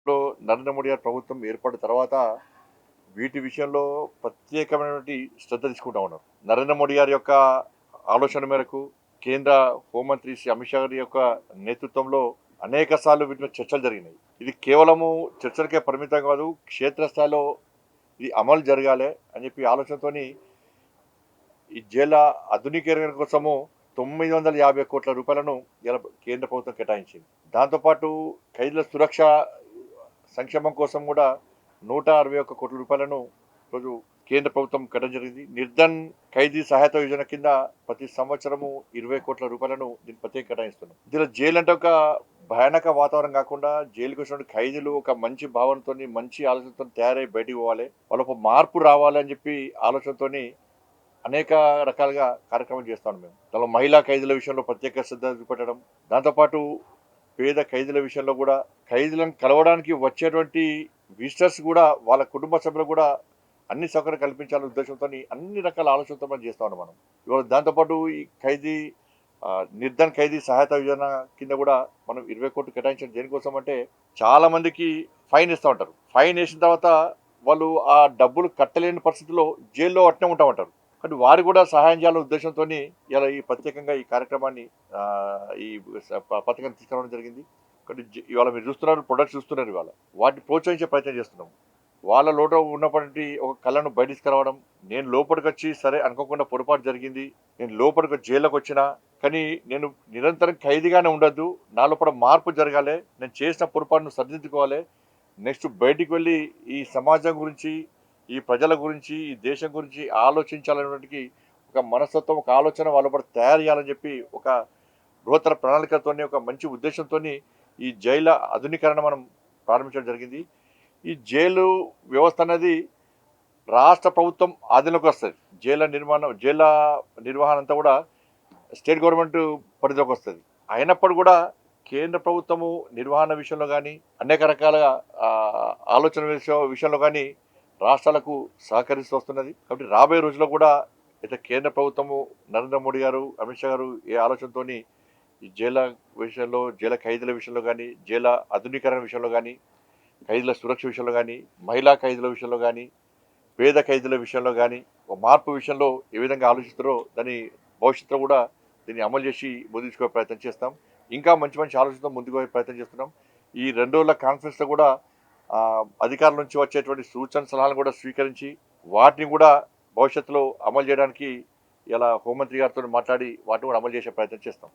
లో నరేంద్ర మోడీ గారి ప్రభుత్వం ఏర్పడిన తర్వాత వీటి విషయంలో ప్రత్యేకమైనటువంటి శ్రద్ధ తీసుకుంటా ఉన్నారు. నరేంద్ర మోడీ గారి యొక్క ఆలోచన మేరకు కేంద్ర హోంమంత్రి శ్రీ అమిత్ షా గారి యొక్క నేతృత్వంలో అనేక సార్లు వీటి మీద చర్చలు జరిగినాయి. ఇది కేవలము చర్చలకే పరిమితం కాదు, క్షేత్రస్థాయిలో ఇది అమలు జరగాలి అని చెప్పి ఆలోచనతోని ఈ జైళ్ళ ఆధునీకరణ కోసము 950 కోట్ల రూపాయలను ఇలా కేంద్ర ప్రభుత్వం కేటాయించింది. దాంతోపాటు ఖైదీల సురక్ష సంక్షేమం కోసం కూడా 161 కోట్ల రూపాయలను రోజు కేంద్ర ప్రభుత్వం కట్టడం జరిగింది. నిర్ధన్ ఖైదీ సహాయత యోజన కింద ప్రతి సంవత్సరము 20 కోట్ల రూపాయలను దీన్ని ప్రత్యేక కేటాయిస్తున్నాం. ఇందులో జైలు అంటే ఒక భయానక వాతావరణం కాకుండా జైలుకి వచ్చిన ఖైదీలు ఒక మంచి భావనతో మంచి ఆలోచనతో తయారై బయటికి పోవాలి, వాళ్ళకు మార్పు రావాలి అని చెప్పి ఆలోచనతోని అనేక రకాలుగా కార్యక్రమం చేస్తాం మేము. దానిలో మహిళా ఖైదీల విషయంలో ప్రత్యేక శ్రద్ధ చూపెట్టడం, దాంతోపాటు పేద ఖైదీల విషయంలో కూడా ఖైదీలను కలవడానికి వచ్చేటువంటి విజిటర్స్ కూడా వాళ్ళ కుటుంబ సభ్యులు కూడా అన్ని సౌకర్యాలు కల్పించాలనే ఉద్దేశంతో అన్ని రకాల ఆలోచనతో మనం చేస్తా ఉన్నాం మనం. ఇవాళ దాంతోపాటు ఈ ఖైదీ నిర్ధన్ ఖైదీ సహాయత యోజన కింద కూడా మనం 20 కోట్లు కేటాయించడం దేనికోసం అంటే చాలా మందికి ఫైన్ ఇస్తూ ఉంటారు. ఫైన్ వేసిన తర్వాత వాళ్ళు ఆ డబ్బులు కట్టలేని పరిస్థితిలో జైల్లో అట్నే ఉంటా ఉంటారు. కానీ వారు కూడా సహాయం చేయాలనే ఉద్దేశంతో ఇలా ఈ ప్రత్యేకంగా ఈ కార్యక్రమాన్ని ఈ పథకాన్ని తీసుకురావడం జరిగింది. కానీ ఇవాళ మీరు చూస్తున్నారు, ప్రొడక్ట్స్ చూస్తున్నారు, ఇవాళ వాటిని ప్రోత్సహించే ప్రయత్నం చేస్తున్నాం. వాళ్ళ లోట ఉన్నప్పటి ఒక కళను బయట తీసుకురావడం, నేను లోపలికి వచ్చి సరే అనుకోకుండా పొరపాటు జరిగింది, నేను లోపలికి జైల్లోకి వచ్చినా కానీ నేను నిరంతరం ఖైదీగానే ఉండొద్దు, నా లోపల మార్పు జరగాలి, నేను చేసిన పొరపాటును సరిదిద్దుకోవాలి, నెక్స్ట్ బయటికి వెళ్ళి ఈ సమాజం గురించి, ఈ ప్రజల గురించి, ఈ దేశం గురించి ఆలోచించాలనేటువంటి ఒక మనస్తత్వం, ఒక ఆలోచన వాళ్ళ పట్ల తయారు చేయాలని చెప్పి ఒక బృహత్తర ప్రణాళికతో ఒక మంచి ఉద్దేశంతో ఈ జైళ్ళ ఆధునీకరణ మనం ప్రారంభించడం జరిగింది. ఈ జైలు వ్యవస్థ అనేది రాష్ట్ర ప్రభుత్వం ఆధీనంలోకి వస్తుంది. జైళ్ళ నిర్వహణ అంతా కూడా స్టేట్ గవర్నమెంట్ పరిధిలోకి వస్తుంది. అయినప్పుడు కూడా కేంద్ర ప్రభుత్వము నిర్వహణ విషయంలో కానీ అనేక రకాల ఆలోచన విషయంలో కానీ రాష్ట్రాలకు సహకరిస్తూ వస్తున్నది. కాబట్టి రాబోయే రోజుల్లో కూడా అయితే కేంద్ర ప్రభుత్వము నరేంద్ర మోడీ గారు, అమిత్ షా గారు ఏ ఆలోచనతో ఈ జైళ్ళ విషయంలో, జైళ్ళ ఖైదీల విషయంలో కానీ, జైళ్ళ ఆధునీకరణ విషయంలో కానీ, ఖైదీల సురక్ష విషయంలో కానీ, మహిళా ఖైదీల విషయంలో కానీ, పేద ఖైదీల విషయంలో కానీ ఒక మార్పు విషయంలో ఏ విధంగా ఆలోచిస్తారో దాని భవిష్యత్తులో కూడా దీన్ని అమలు చేసి ముందుకు ప్రయత్నం చేస్తాం. ఇంకా మంచి మంచి ఆలోచనతో ముందుకు పోయే ప్రయత్నం చేస్తున్నాం. ఈ 2 రోజుల కాన్ఫరెన్స్లో కూడా అధికారుల నుంచి వచ్చేటువంటి సూచన సలహాలను కూడా స్వీకరించి వాటిని కూడా భవిష్యత్తులో అమలు చేయడానికి ఇలా హోంమంత్రి గారితో మాట్లాడి వాటిని కూడా అమలు చేసే ప్రయత్నం చేస్తాం.